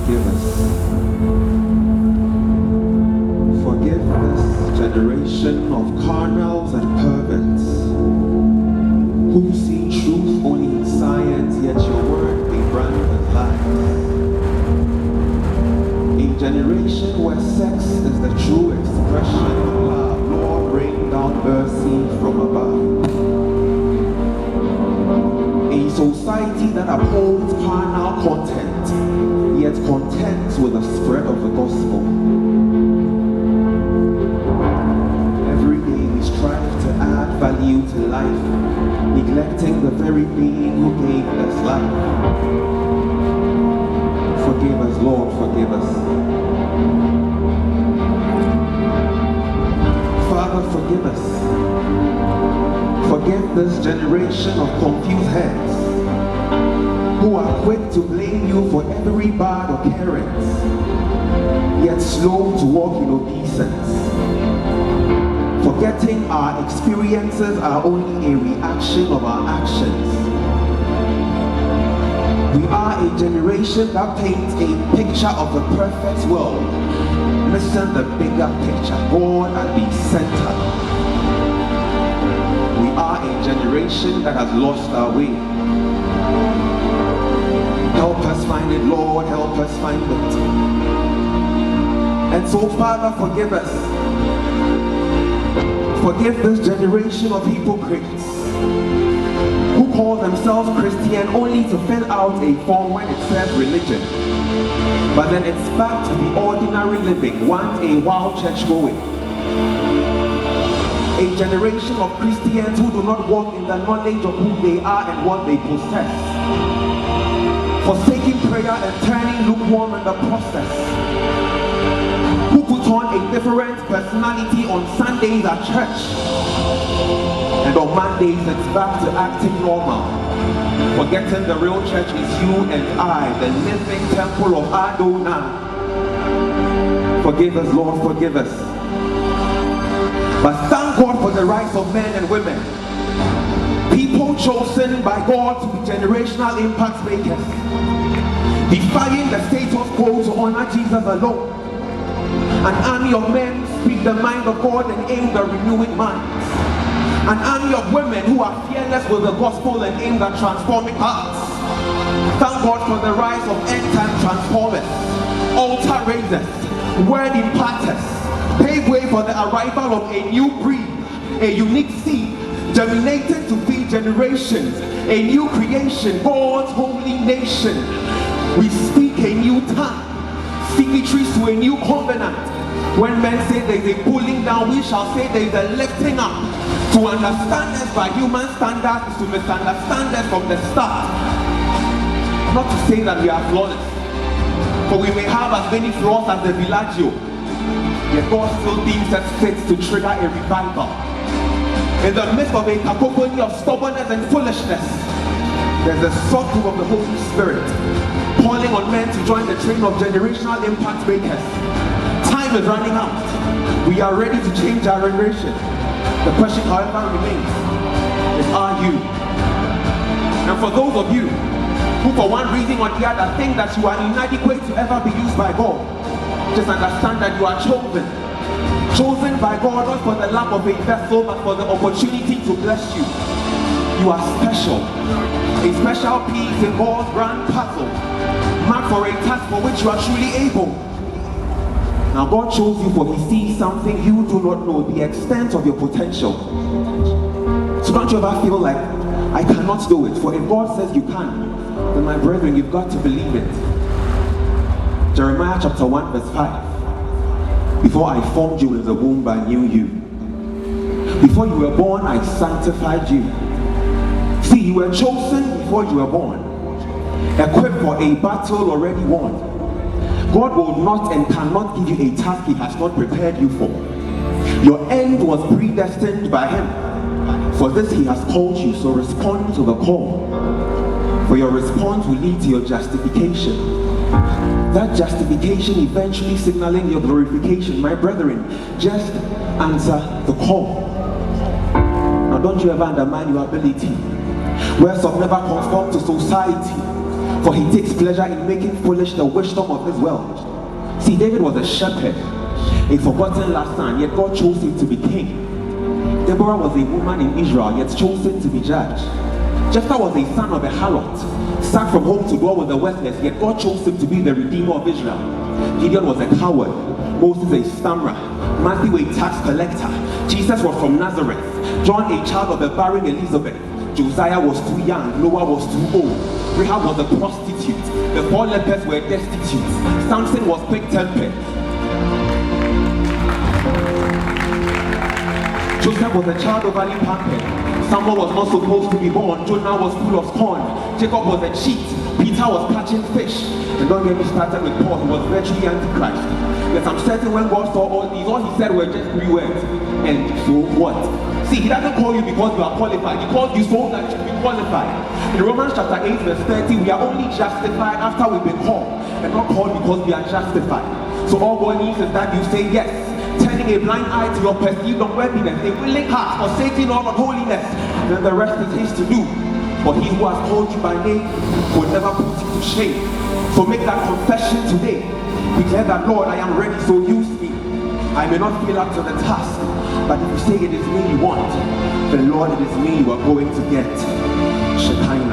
forgive us. Forgive this generation of carnals and perverts who see truth only in science, yet your word they brand as lies. A generation where sex is the true expression of love. Lord, rain down mercy from above. A society that upholds carnal content, yet contents with the spread of the gospel. Every day we strive to add value to life, neglecting the very being who gave us life. Forgive us, Lord, forgive us. Father, forgive us. Forgive this generation of confused heads who are quick to blame you for every bad occurrence, yet slow to walk in obeisance. Forgetting our experiences are only a reaction of our actions. We are a generation that paints a picture of the perfect world, missing the bigger picture, God at the center. We are a generation that has lost our way. Help us find it, Lord, help us find it. And so, Father, forgive us. Forgive this generation of hypocrites who call themselves Christian only to fill out a form when it says religion. But then it's back to the ordinary living, once a wild church going. A generation of Christians who do not walk in the knowledge of who they are and what they possess. Forsaking prayer and turning lukewarm in the process. Who put on a different personality on Sundays at church, and on Mondays it's back to acting normal, forgetting the real church is you and I, the living temple of Adonai. Forgive us, Lord, forgive us. But thank God for the rights of men and women, people chosen by God to be generational impact makers, defying the status quo to honor Jesus alone. An army of men speak the mind of God and aim the renewing minds. An army of women who are fearless with the gospel and aim at transforming hearts. Thank God for the rise of end-time transformers, altar raisers, word imparters, pave way for the arrival of a new breed, a unique seed, germinated to feed generations, a new creation, God's holy nation. We speak a new tongue, signatories to a new covenant. When men say there is a pulling down, we shall say there is a lifting up. To understand us by human standards is to misunderstand us from the start. Not to say that we are flawless, for we may have as many flaws as the Villaggio, yet God still deems us fit to trigger a revival. In the midst of a cacophony of stubbornness and foolishness, there's a circle of the Holy Spirit calling on men to join the train of generational impact makers. Time is running out. We are ready to change our generation. The question, however, remains, is are you? And for those of you who for one reason or the other think that you are inadequate to ever be used by God, just understand that you are chosen. Chosen by God not for the lack of a vessel, but for the opportunity to bless you. You are special. A special piece in God's grand puzzle, marked for a task for which you are truly able. Now God chose you for He sees something you do not know, the extent of your potential. So don't you ever feel like, I cannot do it. For if God says you can, then my brethren, you've got to believe it. Jeremiah chapter 1 verse 5. Before I formed you in the womb, I knew you. Before you were born, I sanctified you. See, you were chosen before you were born, equipped for a battle already won. God will not and cannot give you a task He has not prepared you for. Your end was predestined by Him. For this He has called you, so respond to the call. For your response will lead to your justification. That justification eventually signaling your glorification. My brethren, just answer the call. Now don't you ever undermine your ability. Words of never conform to society. For he takes pleasure in making foolish the wisdom of this world. See, David was a shepherd, a forgotten last son, yet God chose him to be king. Deborah was a woman in Israel, yet chosen to be judge. Jephthah was a son of a harlot, sacked from home to dwell with the worthless, yet God chose him to be the redeemer of Israel. Gideon was a coward, Moses a stammerer, Matthew a tax collector, Jesus was from Nazareth, John a child of a barren Elizabeth, Josiah was too young, Noah was too old, Rahab was a prostitute, the 4 lepers were destitute, Samson was quick-tempered, Joseph was a child overly pampered, Samuel was not supposed to be born, Jonah was full of scorn, Jacob was a cheat, Peter was catching fish, and don't get me started with Paul, he was virtually antichrist. Yes, I'm certain when God saw all these, all he said were just 3 words, and so what? See, he doesn't call you because you are qualified, he calls you so that you be qualified. In Romans chapter 8 verse 30, we are only justified after we've been called, and not called because we are justified. So all God needs is that you say yes, turning a blind eye to your perceived unworthiness, a willing heart, forsaking all unholiness, then the rest is his to do. For he who has called you by name will never put you to shame. So make that confession today. Declare that, Lord, I am ready, so use me. I may not feel up to the task, but if you say it is me you want, then Lord, it is me you are going to get. Shekina.